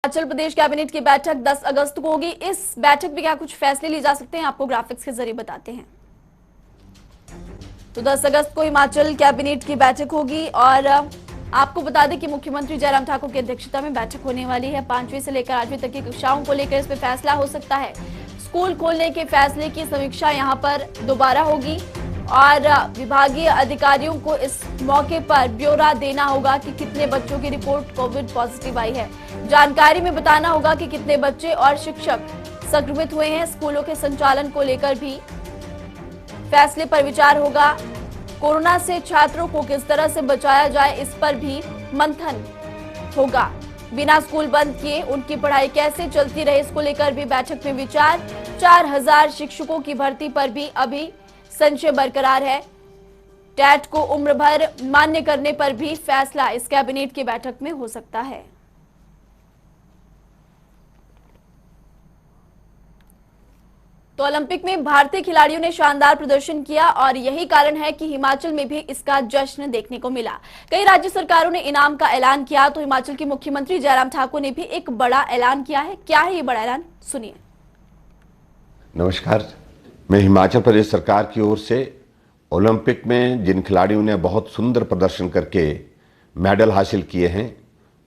Himachal Pradesh cabinet की बैठक 10 अगस्त को होगी। इस बैठक में क्या कुछ फैसले लिए जा सकते हैं, आपको ग्राफिक्स के जरिए बताते हैं। तो 10 अगस्त को हिमाचल कैबिनेट की बैठक होगी और आपको बता दें कि मुख्यमंत्री जयराम ठाकुर की अध्यक्षता में बैठक होने वाली है। 5वीं से लेकर 8वीं तक की कक्षाओं को लेकर इस पर फैसला हो सकता है। स्कूल खोलने के फैसले की समीक्षा यहां पर दोबारा होगी और विभागीय अधिकारियों को इस मौके पर ब्यौरा देना होगा कि कितने बच्चों की रिपोर्ट कोविड पॉजिटिव आई है। जानकारी में बताना होगा कि कितने बच्चे और शिक्षक संक्रमित हुए हैं। स्कूलों के संचालन को लेकर भी फैसले पर विचार होगा। कोरोना से छात्रों को किस तरह से बचाया जाए, इस पर भी मंथन होगा। बिना स्कूल बंद किए उनकी पढ़ाई कैसे चलती रहे, इसको लेकर भी बैठक में विचार। 4000 शिक्षकों की भर्ती पर भी अभी संशय बरकरार है। टैट को उम्र भर मान्य करने पर भी फैसला इस कैबिनेट की बैठक में हो सकता है। तो ओलंपिक में भारतीय खिलाड़ियों ने शानदार प्रदर्शन किया और यही कारण है कि हिमाचल में भी इसका जश्न देखने को मिला। कई राज्य सरकारों ने इनाम का ऐलान किया, तो हिमाचल के मुख्यमंत्री जयराम ठाकुर ने भी एक बड़ा ऐलान किया है। क्या है ये बड़ा ऐलान, सुनिए। नमस्कार, मैं हिमाचल प्रदेश सरकार की ओर से ओलंपिक में जिन खिलाड़ियों ने बहुत सुंदर प्रदर्शन करके मेडल हासिल किए हैं,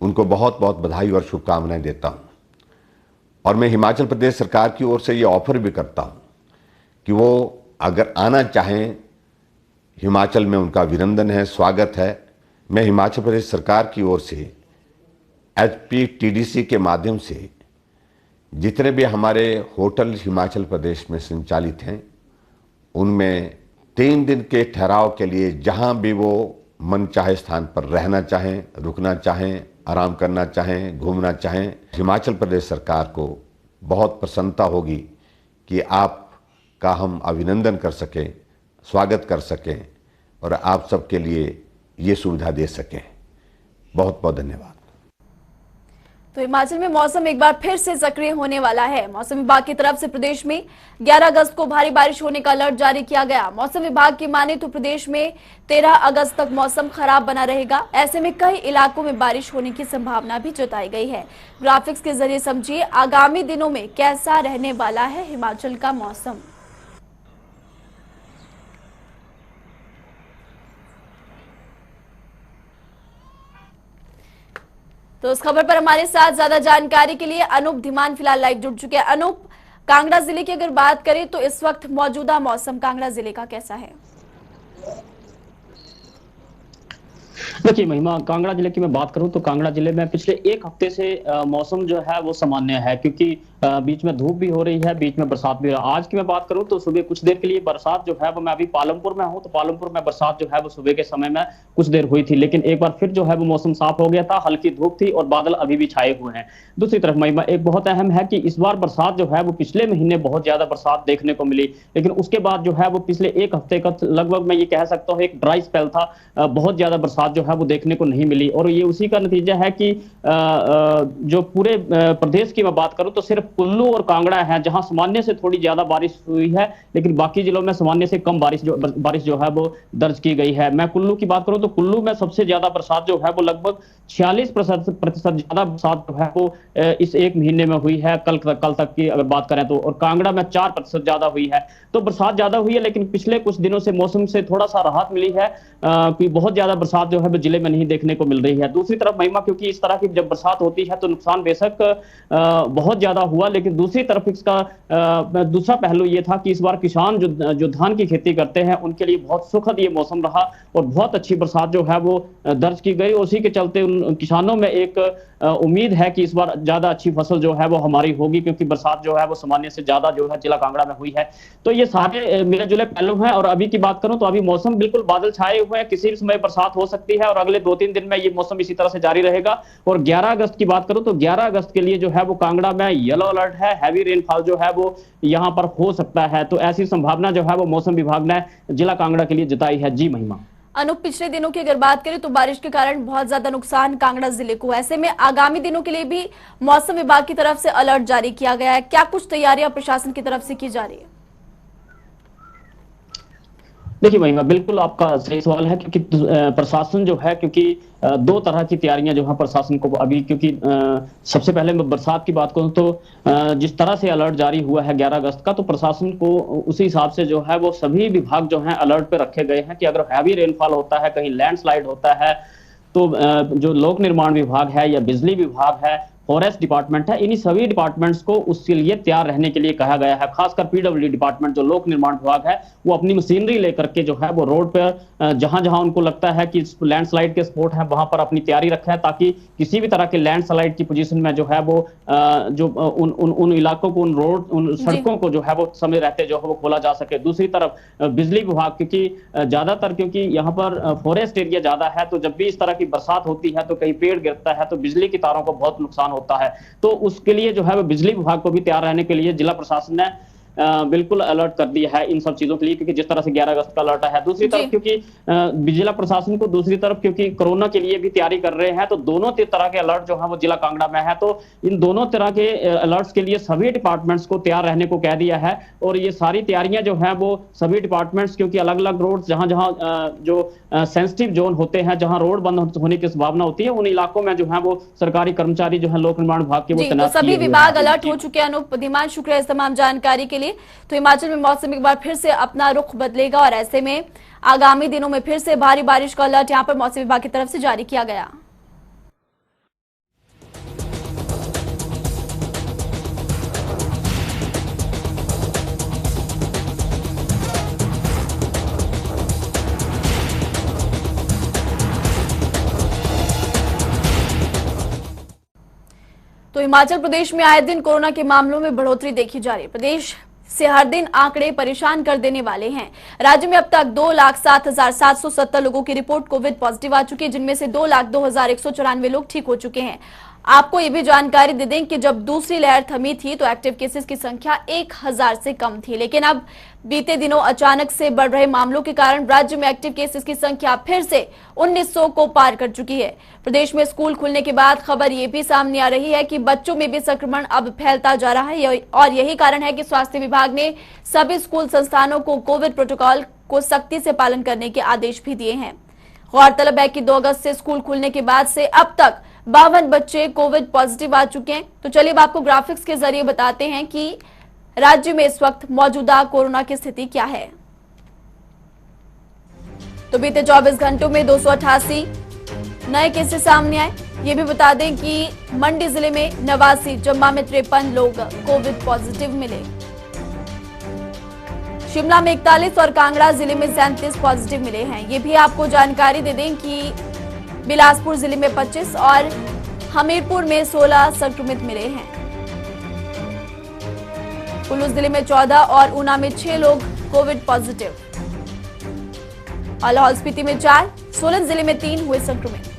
उनको बहुत बहुत बधाई और शुभकामनाएं देता हूं। और मैं हिमाचल प्रदेश सरकार की ओर से ये ऑफर भी करता हूं कि वो अगर आना चाहें, हिमाचल में उनका अभिनंदन है, स्वागत है। मैं हिमाचल प्रदेश सरकार की ओर से HPTDC के माध्यम से जितने भी हमारे होटल हिमाचल प्रदेश में संचालित हैं, उनमें 3 दिन के ठहराव के लिए जहां भी वो मन चाहे स्थान पर रहना चाहें, रुकना चाहें, आराम करना चाहें, घूमना चाहें, हिमाचल प्रदेश सरकार को बहुत प्रसन्नता होगी कि आपका हम अभिनंदन कर सकें, स्वागत कर सकें और आप सबके लिए ये सुविधा दे सकें। बहुत बहुत धन्यवाद। तो हिमाचल में मौसम एक बार फिर से सक्रिय होने वाला है। मौसम विभाग की तरफ से प्रदेश में 11 अगस्त को भारी बारिश होने का अलर्ट जारी किया गया। मौसम विभाग की माने तो प्रदेश में 13 अगस्त तक मौसम खराब बना रहेगा। ऐसे में कई इलाकों में बारिश होने की संभावना भी जताई गई है। ग्राफिक्स के जरिए समझिए आगामी दिनों में कैसा रहने वाला है हिमाचल का मौसम। तो इस खबर पर हमारे साथ ज्यादा जानकारी के लिए अनूप धीमान फिलहाल लाइव जुड़ चुके हैं। अनूप, कांगड़ा जिले की अगर बात करें तो इस वक्त मौजूदा मौसम कांगड़ा जिले का कैसा है? देखिए महिमा, कांगड़ा जिले की मैं बात करूं तो कांगड़ा जिले में पिछले एक हफ्ते से मौसम जो है वो सामान्य है, क्योंकि बीच में धूप भी हो रही है, बीच में बरसात भी हो रही है। आज की मैं बात करूं तो सुबह कुछ देर के लिए बरसात जो है वो, मैं अभी पालमपुर में हूं तो पालमपुर में बरसात जो है वो सुबह के समय में कुछ देर हुई थी, लेकिन एक बार फिर जो है वो मौसम साफ हो गया था। हल्की धूप थी और बादल अभी भी छाए हुए हैं। दूसरी तरफ महिमा, एक बहुत अहम है कि इस बार बरसात जो है वो पिछले महीने बहुत ज्यादा बरसात देखने को मिली, लेकिन उसके बाद जो है वो पिछले एक हफ्ते का लगभग मैं ये कह सकता हूँ एक ड्राई स्पेल था। बहुत ज्यादा बरसात जो है वो देखने को नहीं मिली और ये उसी का नतीजा है कि जो पूरे प्रदेश की मैं बात करूं तो सिर्फ कुल्लू और कांगड़ा है जहां सामान्य से थोड़ी ज्यादा बारिश हुई है, लेकिन बाकी जिलों में सामान्य से कम बारिश जो है वो दर्ज की गई है। मैं कुल्लू की बात करूं तो कुल्लू में सबसे ज्यादा बरसात जो है वो लगभग 46% ज्यादा बरसात जो है वो इस एक महीने में हुई है, कल तक की अगर बात करें तो। और कांगड़ा में 4% ज्यादा हुई है। तो बरसात ज्यादा हुई है, लेकिन पिछले कुछ दिनों से मौसम से थोड़ा सा राहत मिली है कि बहुत ज्यादा बरसात जो है वो जिले में नहीं देखने को मिल रही है। दूसरी तरफ महिमा, क्योंकि इस तरह की जब बरसात होती है तो नुकसान बेशक बहुत ज्यादा हुआ, लेकिन दूसरी तरफ इसका दूसरा पहलू ये था कि इस बार किसान जो धान की खेती करते हैं उनके लिए बहुत सुखद ये मौसम रहा और बहुत अच्छी बरसात जो है वो दर्ज की गई। उसी के चलते उन किसानों में एक उम्मीद है कि इस बार ज्यादा अच्छी फसल जो है वो हमारी होगी, क्योंकि बरसात जो है वो सामान्य से ज्यादा जो है जिला कांगड़ा में हुई है। तो ये सारे मिले जुले पहलू हैं। और अभी की बात करूं तो अभी मौसम बिल्कुल बादल छाए हुए हैं, किसी भी समय बरसात हो सकती है और अगले 2-3 दिन में ये मौसम इसी तरह से जारी रहेगा। और 11 अगस्त की बात करूं तो 11 अगस्त के लिए जो है वो कांगड़ा में येलो अलर्ट है, हैवी रेनफॉल जो है वो यहां पर हो सकता है। तो ऐसी संभावना जो है वो मौसम विभाग ने जिला कांगड़ा के लिए जताई है। जी महिमा। अनूप, पिछले दिनों की अगर बात करें तो बारिश के कारण बहुत ज्यादा नुकसान कांगड़ा जिले को। ऐसे में आगामी दिनों के लिए भी मौसम विभाग की तरफ से अलर्ट जारी किया गया है। क्या कुछ तैयारियां प्रशासन की तरफ से की जा रही है? देखिए महिमा, बिल्कुल आपका सही सवाल है, क्योंकि प्रशासन जो है, क्योंकि दो तरह की तैयारियां जो है प्रशासन को अभी, क्योंकि सबसे पहले मैं बरसात की बात करूं तो जिस तरह से अलर्ट जारी हुआ है 11 अगस्त का, तो प्रशासन को उसी हिसाब से जो है वो सभी विभाग जो है अलर्ट पे रखे गए हैं कि अगर हैवी रेनफॉल होता है, कहीं लैंडस्लाइड होता है, तो जो लोक निर्माण विभाग है या बिजली विभाग है, फॉरेस्ट डिपार्टमेंट है, इन्हीं सभी डिपार्टमेंट्स को उसके लिए तैयार रहने के लिए कहा गया है। खासकर पीडब्ल्यूडी डिपार्टमेंट, जो लोक निर्माण विभाग है, वो अपनी मशीनरी लेकर के जो है वो रोड पर जहां जहां उनको लगता है कि लैंडस्लाइड के स्पॉट है, वहां पर अपनी तैयारी रखा है, ताकि किसी भी तरह के लैंडस्लाइड की पोजीशन में जो है वो जो उन इलाकों को, उन रोड, उन सड़कों को जो है वो समय रहते जो है वो खोला जा सके। दूसरी तरफ बिजली विभाग, क्योंकि ज्यादातर क्योंकि यहाँ पर फॉरेस्ट एरिया ज्यादा है, तो जब भी इस तरह की बरसात होती है तो कहीं पेड़ गिरता है तो बिजली की तारों को बहुत नुकसान होता है। तो उसके लिए जो है वो बिजली विभाग को भी तैयार रहने के लिए जिला प्रशासन ने बिल्कुल अलर्ट कर दिया है इन सब चीजों के लिए, क्योंकि जिस तरह से 11 अगस्त का अलर्ट है। दूसरी तरफ क्योंकि जिला प्रशासन को, दूसरी तरफ क्योंकि कोरोना के लिए भी तैयारी कर रहे हैं, तो दोनों तरह के अलर्ट जो है वो जिला कांगड़ा में है। तो इन दोनों तरह के अलर्ट्स के लिए सभी डिपार्टमेंट्स को तैयार रहने को कह दिया है। और ये सारी तैयारियां जो है वो सभी डिपार्टमेंट्स, क्योंकि अलग अलग रोड जहां जहां जो सेंसिटिव जोन होते हैं, जहां रोड बंद होने की संभावना होती है, उन इलाकों में जो है वो सरकारी कर्मचारी जो है लोक निर्माण विभाग के वो तैनात, सभी विभाग अलर्ट हो चुके हैं। अनूप धीमान, शुक्रिया इस तमाम जानकारी के लिए। तो हिमाचल में मौसम एक बार फिर से अपना रुख बदलेगा और ऐसे में आगामी दिनों में फिर से भारी बारिश का अलर्ट यहां पर मौसम विभाग की तरफ से जारी किया गया। तो हिमाचल प्रदेश में आए दिन कोरोना के मामलों में बढ़ोतरी देखी जा रही है। प्रदेश से हर दिन आंकड़े परेशान कर देने वाले हैं। राज्य में अब तक 2,07,770 लोगों की रिपोर्ट कोविड पॉजिटिव आ चुकी है, जिनमें से 2,02,194 लोग ठीक हो चुके हैं। आपको ये भी जानकारी दे दें कि जब दूसरी लहर थमी थी तो एक्टिव केसेस की संख्या 1,000 से कम थी, लेकिन अब बीते दिनों अचानक से बढ़ रहे मामलों के कारण राज्य में एक्टिव केसेस की संख्या फिर से 1,900 को पार कर चुकी है। प्रदेश में स्कूल खुलने के बाद खबर ये भी सामने आ रही है कि बच्चों में भी संक्रमण अब फैलता जा रहा है और यही कारण है कि स्वास्थ्य विभाग ने सभी स्कूल संस्थानों को कोविड प्रोटोकॉल को सख्ती से पालन करने के आदेश भी दिए हैं। गौरतलब है कि 2 अगस्त से स्कूल खुलने के बाद से अब तक 52 बच्चे कोविड पॉजिटिव आ चुके हैं। तो चलिए आपको ग्राफिक्स के जरिए बताते हैं कि राज्य में इस वक्त मौजूदा कोरोना की स्थिति क्या है। तो बीते 24 घंटों में 288 नए केसेस सामने आए। ये भी बता दें कि मंडी जिले में 89, जम्मा में 53 लोग कोविड पॉजिटिव मिले। शिमला में 41 और कांगड़ा जिले में 37 पॉजिटिव मिले हैं। ये भी आपको जानकारी दे दें कि बिलासपुर जिले में 25 और हमीरपुर में 16 संक्रमित मिले हैं। कुल्लू जिले में 14 और ऊना में 6 लोग कोविड पॉजिटिव। लाहौल स्पीति में 4, सोलन जिले में 3 हुए संक्रमित।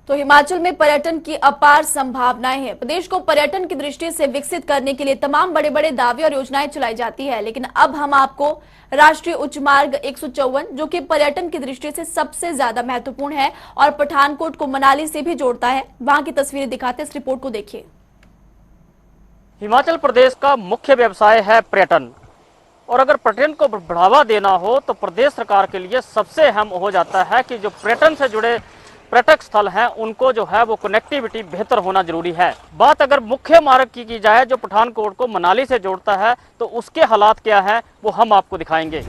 तो हिमाचल में पर्यटन की अपार संभावनाएं हैं। प्रदेश को पर्यटन की दृष्टि से विकसित करने के लिए तमाम बड़े बड़े दावे और योजनाएं चलाई जाती है, लेकिन अब हम आपको राष्ट्रीय उच्च मार्ग 154, जो कि पर्यटन की दृष्टि से सबसे ज्यादा महत्वपूर्ण है और पठानकोट को मनाली से भी जोड़ता है, वहां की तस्वीरें दिखाते इस रिपोर्ट को देखिए। हिमाचल प्रदेश का मुख्य व्यवसाय है पर्यटन, और अगर पर्यटन को बढ़ावा देना हो तो प्रदेश सरकार के लिए सबसे अहम हो जाता है कि जो पर्यटन से जुड़े पर्यटक स्थल हैं उनको जो है वो कनेक्टिविटी बेहतर होना जरूरी है। बात अगर मुख्य मार्ग की जाए जो पठानकोट को मनाली से जोड़ता है, तो उसके हालात क्या है वो हम आपको दिखाएंगे।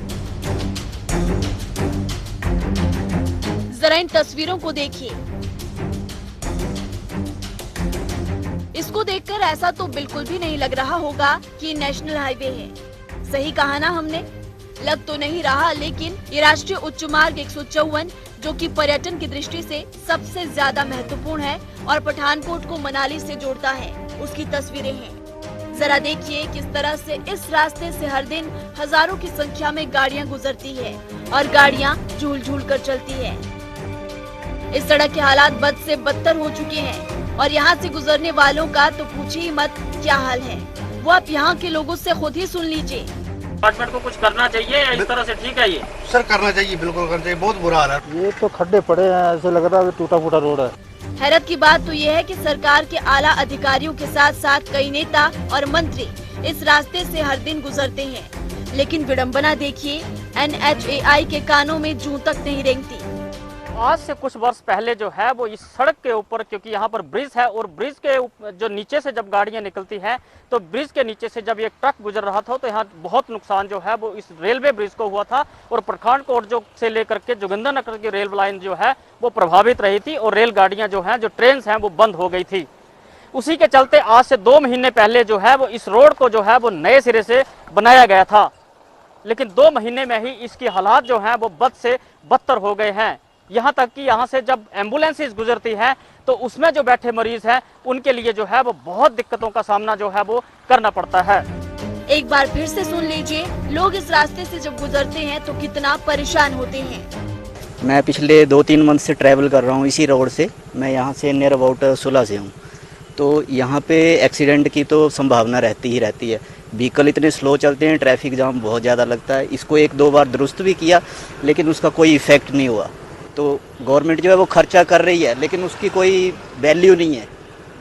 जरा इन तस्वीरों को देखिए। इसको देखकर ऐसा तो बिल्कुल भी नहीं लग रहा होगा कि नेशनल हाईवे है। सही कहा ना हमने? लग तो नहीं रहा, लेकिन ये राष्ट्रीय उच्च मार्ग 154, जो कि पर्यटन की दृष्टि से सबसे ज्यादा महत्वपूर्ण है और पठानकोट को मनाली से जोड़ता है, उसकी तस्वीरें हैं। जरा देखिए किस तरह से इस रास्ते से हर दिन हजारों की संख्या में गाड़ियां गुजरती है और गाड़ियां झूल झूल कर चलती है। इस सड़क के हालात बद से बदतर हो चुके हैं और यहाँ से गुजरने वालों का तो पूछिए ही मत क्या हाल है। वो आप यहाँ के लोगों से खुद ही सुन लीजिए। डिपार्टमेंट को कुछ करना चाहिए या इस तरह से ठीक है? ये सर करना चाहिए, बिल्कुल करना चाहिए, बहुत बुरा हाल है। ये तो खड्डे पड़े हैं, ऐसे लग रहा है टूटा फूटा रोड है। हैरत की बात तो ये है कि सरकार के आला अधिकारियों के साथ साथ कई नेता और मंत्री इस रास्ते से हर दिन गुजरते हैं, लेकिन विडंबना देखिए, NHAI के कानों में जूं तक नहीं रेंगती। आज से कुछ वर्ष पहले जो है वो इस सड़क के ऊपर, क्योंकि यहाँ पर ब्रिज है और ब्रिज के जो नीचे से जब गाड़ियाँ निकलती हैं तो ब्रिज के नीचे से जब एक ट्रक गुजर रहा था तो यहाँ बहुत नुकसान जो है वो इस रेलवे ब्रिज को हुआ था और पठानकोट जो से लेकर के जोगिंदरनगर की रेल लाइन जो है वो प्रभावित रही थी और रेलगाड़ियाँ जो हैं, जो ट्रेन हैं वो बंद हो गई थी। उसी के चलते आज से 2 महीने पहले जो है वो इस रोड को जो है वो नए सिरे से बनाया गया था, लेकिन 2 महीने में ही इसकी हालात जो हैं वो बद से बदतर हो गए हैं। यहाँ तक कि यहाँ से जब एम्बुलेंसेस गुजरती हैं तो उसमें जो बैठे मरीज हैं उनके लिए जो है वो बहुत दिक्कतों का सामना जो है वो करना पड़ता है। एक बार फिर से सुन लीजिए, लोग इस रास्ते से जब गुजरते हैं तो कितना परेशान होते हैं। मैं पिछले 2-3 मंथ से ट्रैवल कर रहा हूँ इसी रोड से। मैं यहाँ से नियर अबाउट 16 से हूँ, तो यहाँ पे एक्सीडेंट की तो संभावना रहती ही रहती है। व्हीकल इतने स्लो चलते हैं, ट्रैफिक जाम बहुत ज़्यादा लगता है। इसको 1-2 बार दुरुस्त भी किया लेकिन उसका कोई इफ़ेक्ट नहीं हुआ। तो गवर्नमेंट जो है वो खर्चा कर रही है लेकिन उसकी कोई वैल्यू नहीं है।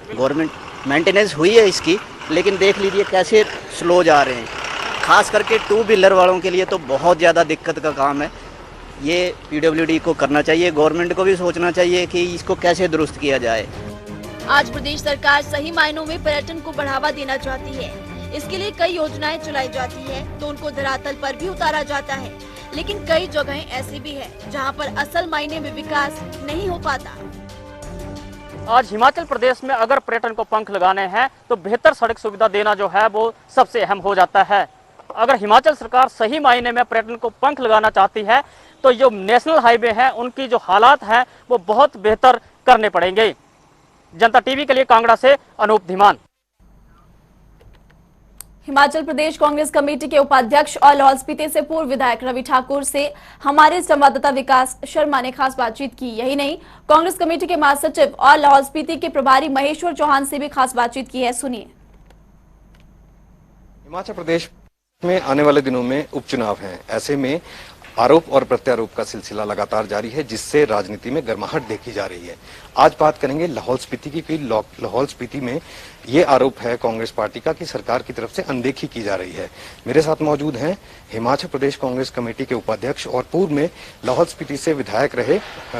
गवर्नमेंट मेंटेनेंस हुई है इसकी, लेकिन देख लीजिए कैसे स्लो जा रहे हैं। खास करके 2 व्हीलर वालों के लिए तो बहुत ज़्यादा दिक्कत का काम है। ये PWD को करना चाहिए, गवर्नमेंट को भी सोचना चाहिए कि इसको कैसे दुरुस्त किया जाए। आज प्रदेश सरकार सही मायनों में पर्यटन को बढ़ावा देना चाहती है। इसके लिए कई योजनाएं चलाई जाती है तो उनको धरातल पर भी उतारा जाता है, लेकिन कई जगहें ऐसी भी है जहां पर असल मायने में विकास नहीं हो पाता। आज हिमाचल प्रदेश में अगर पर्यटन को पंख लगाने हैं तो बेहतर सड़क सुविधा देना जो है वो सबसे अहम हो जाता है। अगर हिमाचल सरकार सही मायने में पर्यटन को पंख लगाना चाहती है तो जो नेशनल हाईवे हैं उनकी जो हालात हैं वो बहुत बेहतर करने पड़ेंगे। जनता टीवी के लिए कांगड़ा से अनूप धीमान। हिमाचल प्रदेश कांग्रेस कमेटी के उपाध्यक्ष और लाहौल स्पीति से पूर्व विधायक रवि ठाकुर से हमारे संवाददाता विकास शर्मा ने खास बातचीत की। यही नहीं, कांग्रेस कमेटी के महासचिव और लाहौल स्पीति के प्रभारी महेश्वर चौहान से भी खास बातचीत की है, सुनिए। हिमाचल प्रदेश में आने वाले दिनों में उपचुनाव हैं, ऐसे में आरोप और प्रत्यारोप का सिलसिला लगातार जारी है, जिससे राजनीति में गर्माहट देखी जा रही है। आज बात करेंगे लाहौल स्पीति की कि लाहौल स्पीति में ये आरोप है कांग्रेस पार्टी का कि सरकार की तरफ से अनदेखी की जा रही है। मेरे साथ मौजूद हैं हिमाचल प्रदेश कांग्रेस कमेटी के उपाध्यक्ष और पूर्व में लाहौल स्पीति से विधायक रहे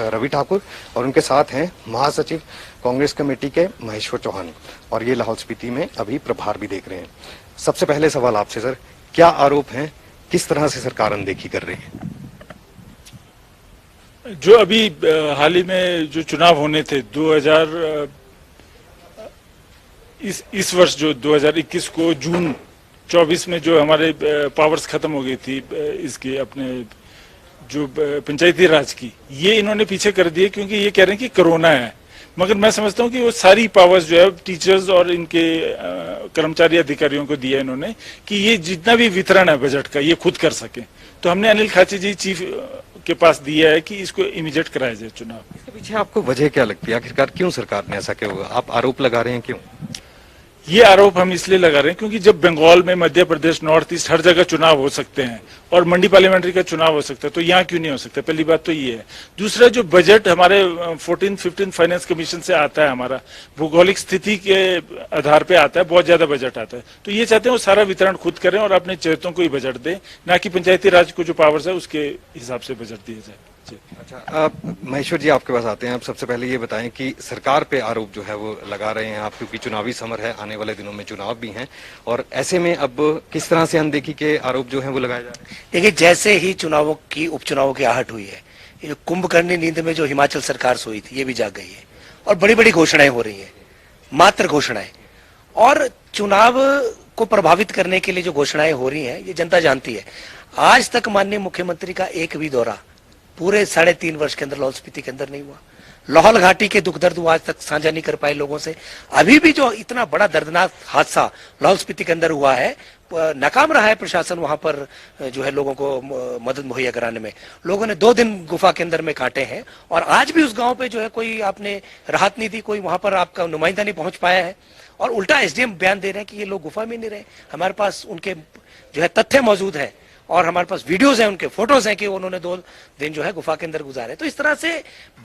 रवि ठाकुर, और उनके साथ हैं महासचिव कांग्रेस कमेटी के महेश्वर चौहान, और ये लाहौल स्पीति में अभी प्रभार भी देख रहे हैं। सबसे पहले सवाल आपसे सर, क्या आरोप है, किस तरह से सरकार अनदेखी कर रही है? जो अभी हाल ही में जो चुनाव होने थे 2000 इस वर्ष जो 2021 को जून 24 में जो हमारे पावर्स खत्म हो गई थी इसकी अपने जो पंचायती राज की, ये इन्होंने पीछे कर दिए क्योंकि ये कह रहे हैं कि कोरोना है। मगर मैं समझता हूँ कि वो सारी पावर्स जो है टीचर्स और इनके कर्मचारी अधिकारियों को दिया इन्होंने कि ये जितना भी वितरण है बजट का ये खुद कर सके। तो हमने अनिल खाची जी चीफ के पास दिया है कि इसको इमीडिएट कराया जाए चुनाव। इसके पीछे आपको वजह क्या लगती है? आखिरकार क्यों सरकार ने ऐसा किया होगा? आप आरोप लगा रहे हैं, क्यों ये आरोप हम इसलिए लगा रहे हैं क्योंकि जब बंगाल में, मध्य प्रदेश, नॉर्थ ईस्ट हर जगह चुनाव हो सकते हैं और मंडी पार्लियामेंट्री का चुनाव हो सकता है, तो यहाँ क्यों नहीं हो सकता? पहली बात तो ये है। दूसरा, जो बजट हमारे 14-15 फाइनेंस कमीशन से आता है, हमारा भौगोलिक स्थिति के आधार पे आता है, बहुत ज्यादा बजट आता है, तो ये चाहते हैं वो सारा वितरण खुद करें और अपने चेहतों को ही बजट दें, ना कि पंचायती राज को जो पावर्स है उसके हिसाब से बजट दिया जाए। अच्छा, महेश्वर जी आपके पास आते हैं। आप सबसे पहले ये बताएं कि सरकार पे आरोप जो है वो लगा रहे हैं आप, क्योंकि चुनावी समर है, आने वाले दिनों में चुनाव भी हैं, और ऐसे में अब किस तरह से अनदेखी के आरोप जो हैं वो लगाए जा रहे हैं? देखिए, जैसे ही चुनावों की उपचुनावों की आहट हुई है, ये जो कुंभकर्णी नींद में जो हिमाचल सरकार सोई थी, ये भी जाग गई है और बड़ी बड़ी घोषणाएं हो रही है, मात्र घोषणाएं। और चुनाव को प्रभावित करने के लिए जो घोषणाएं हो रही है ये जनता जानती है। आज तक माननीय मुख्यमंत्री का एक भी दौरा पूरे 3.5 वर्ष के अंदर लाहौल स्पीति के अंदर नहीं हुआ। लाहौल घाटी के दुख दर्द वो आज तक साझा नहीं कर पाए लोगों से। अभी भी जो इतना बड़ा दर्दनाक हादसा लाहौल स्पीति के अंदर हुआ है, नाकाम रहा है प्रशासन वहां पर जो है लोगों को मदद मुहैया कराने में। लोगों ने 2 दिन गुफा के अंदर में काटे हैं और आज भी उस गांव पे जो है कोई आपने राहत नहीं दी, कोई वहां पर आपका नुमाइंदा नहीं पहुंच पाया है। और उल्टा एसडीएम बयान दे रहे हैं कि ये लोग गुफा में नहीं रहे। हमारे पास उनके जो है तथ्य मौजूद है और हमारे पास वीडियोस हैं, उनके फोटोज हैं कि उन्होंने 2 दिन जो है गुफा के अंदर गुजारे। तो इस तरह से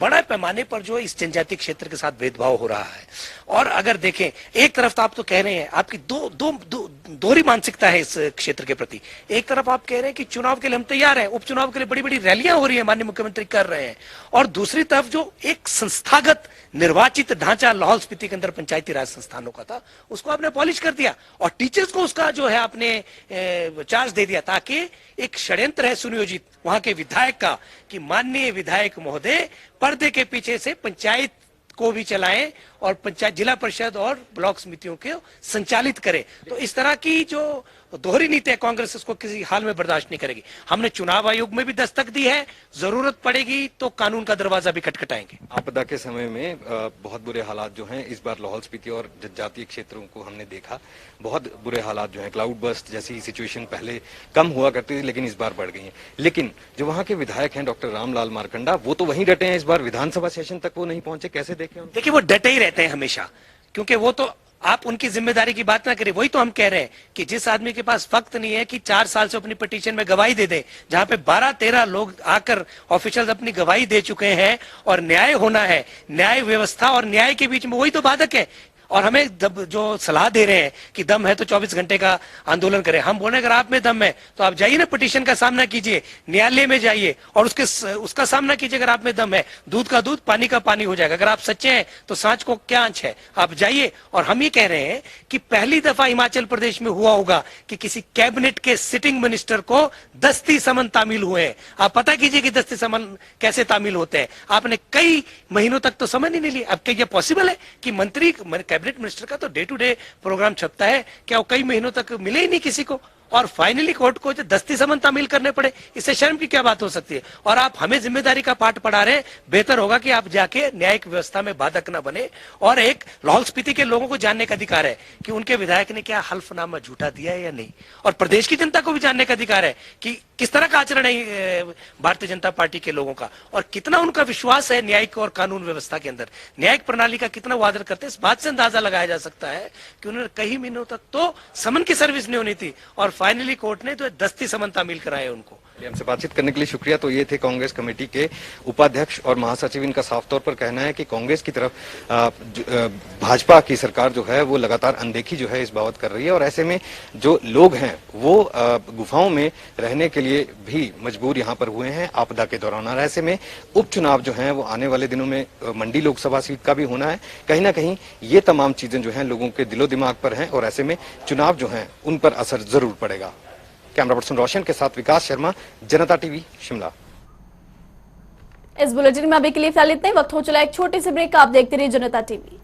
बड़ा पैमाने पर जो इस जनजातीय क्षेत्र के साथ भेदभाव हो रहा है। और अगर देखें, एक तरफ तो आप तो कह रहे हैं, आपकी दोहरी मानसिकता है इस क्षेत्र के प्रति। एक तरफ आप कह रहे हैं कि चुनाव के लिए हम तैयार हैं, उपचुनाव के लिए बड़ी बड़ी रैलियां हो रही है, माननीय मुख्यमंत्री कर रहे हैं, और दूसरी तरफ जो एक संस्थागत निर्वाचित ढांचा लाहौल स्पीति के अंदर पंचायती राज संस्थानों का था, उसको आपने पॉलिश कर दिया और टीचर्स को उसका जो है आपने चार्ज दे दिया, ताकि एक षड्यंत्र है सुनियोजित वहां के विधायक का कि माननीय विधायक महोदय पर्दे के पीछे से पंचायत को भी चलाएं और पंचायत, जिला परिषद और ब्लॉक समितियों को संचालित करें। तो इस तरह की जो दोहरी नीति है, कांग्रेस इसको किसी हाल में बर्दाश्त नहीं करेगी। हमने चुनाव आयोग में भी दस्तक दी है, जरूरत पड़ेगी तो कानून का दरवाजा भी खटखटाएंगे। आपदा के समय में बहुत बुरे हालात जो हैं इस बार लाहौल स्पीति और जनजातीय क्षेत्रों को हमने देखा, बहुत बुरे हालात जो हैं, क्लाउड बर्स्ट जैसी सिचुएशन पहले कम हुआ करती थी लेकिन इस बार बढ़ गई है। लेकिन जो वहाँ के विधायक हैं डॉक्टर रामलाल मारकंडा, वो तो वहीं डटे हैं, इस बार विधानसभा सेशन तक वो नहीं पहुंचे, कैसे देखें? देखिए, वो डटे ही रहते हैं हमेशा, क्योंकि वो तो आप उनकी जिम्मेदारी की बात ना करें। वही तो हम कह रहे हैं कि जिस आदमी के पास वक्त नहीं है कि 4 साल से अपनी पिटीशन में गवाही दे दे, जहां पे 12-13 लोग आकर ऑफिशियल्स अपनी गवाही दे चुके हैं और न्याय होना है, न्याय व्यवस्था और न्याय के बीच में वही तो बाधक है। और हमें जो सलाह दे रहे हैं कि दम है तो 24 घंटे का आंदोलन करें, हम बोले अगर आप में दम है तो आप जाइए ना, पिटीशन का सामना कीजिए, न्यायालय में जाइए और उसका सामना कीजिए। अगर आप में दम है, दूध का दूध पानी का पानी हो जाएगा। अगर आप सच्चे हैं तो सांच को क्या आंच है, आप जाइए। और हम ये कह रहे हैं कि पहली दफा हिमाचल प्रदेश में हुआ होगा कि किसी कैबिनेट के सिटिंग मिनिस्टर को दस्ती समन तामील हुए हैं। आप पता कीजिए कि दस्ती समन कैसे तामील होते हैं। आपने कई महीनों तक तो समझ ही नहीं ली। अब क्या ये पॉसिबल है कि मंत्री, कैबिनेट मिनिस्टर का तो डे टू डे प्रोग्राम छपता है, क्या वो कई महीनों तक मिले ही नहीं किसी को, और फाइनली कोर्ट को जो दस्ती समन तामील करने पड़े? इससे शर्म की क्या बात हो सकती है? और आप हमें जिम्मेदारी का पाठ पढ़ा रहे हैं। बेहतर होगा कि आप जाके न्यायिक व्यवस्था में बाधक न बने। और एक लाहौल स्पीति के लोगों को जानने का अधिकार है कि उनके विधायक ने क्या हल्फनामा झूठा दिया है या नहीं, और प्रदेश की जनता को भी जानने का अधिकार है कि किस तरह का आचरण है भारतीय जनता पार्टी के लोगों का, और कितना उनका विश्वास है न्यायिक और कानून व्यवस्था के अंदर, न्यायिक प्रणाली का कितना वो आदर करते हैं। इस बात से अंदाजा लगाया जा सकता है कि उन्होंने कई महीनों तक तो समन की सर्विस नहीं होनी थी और फाइनली कोर्ट ने तो दस्ती समन तामील कराए उनको। हमसे बातचीत करने के लिए शुक्रिया। तो ये थे कांग्रेस कमेटी के उपाध्यक्ष और महासचिव। इनका साफ तौर पर कहना है कि कांग्रेस की तरफ भाजपा की सरकार जो है वो लगातार अनदेखी जो है इस बाबत कर रही है, और ऐसे में जो लोग हैं वो गुफाओं में रहने के लिए भी मजबूर यहाँ पर हुए हैं आपदा के दौरान। और ऐसे में उपचुनाव जो है वो आने वाले दिनों में मंडी लोकसभा सीट का भी होना है। कहीं ना कहीं ये तमाम चीजें जो है लोगों के दिलो दिमाग पर हैं और ऐसे में चुनाव जो है उन पर असर जरूर पड़ेगा। कैमरा पर्सन रोशन के साथ विकास शर्मा, जनता टीवी, शिमला। इस बुलेटिन में अभी के लिए फिलहाल इतना ही। वक्त हो चला एक छोटे से ब्रेक का। आप देखते रहिए जनता टीवी।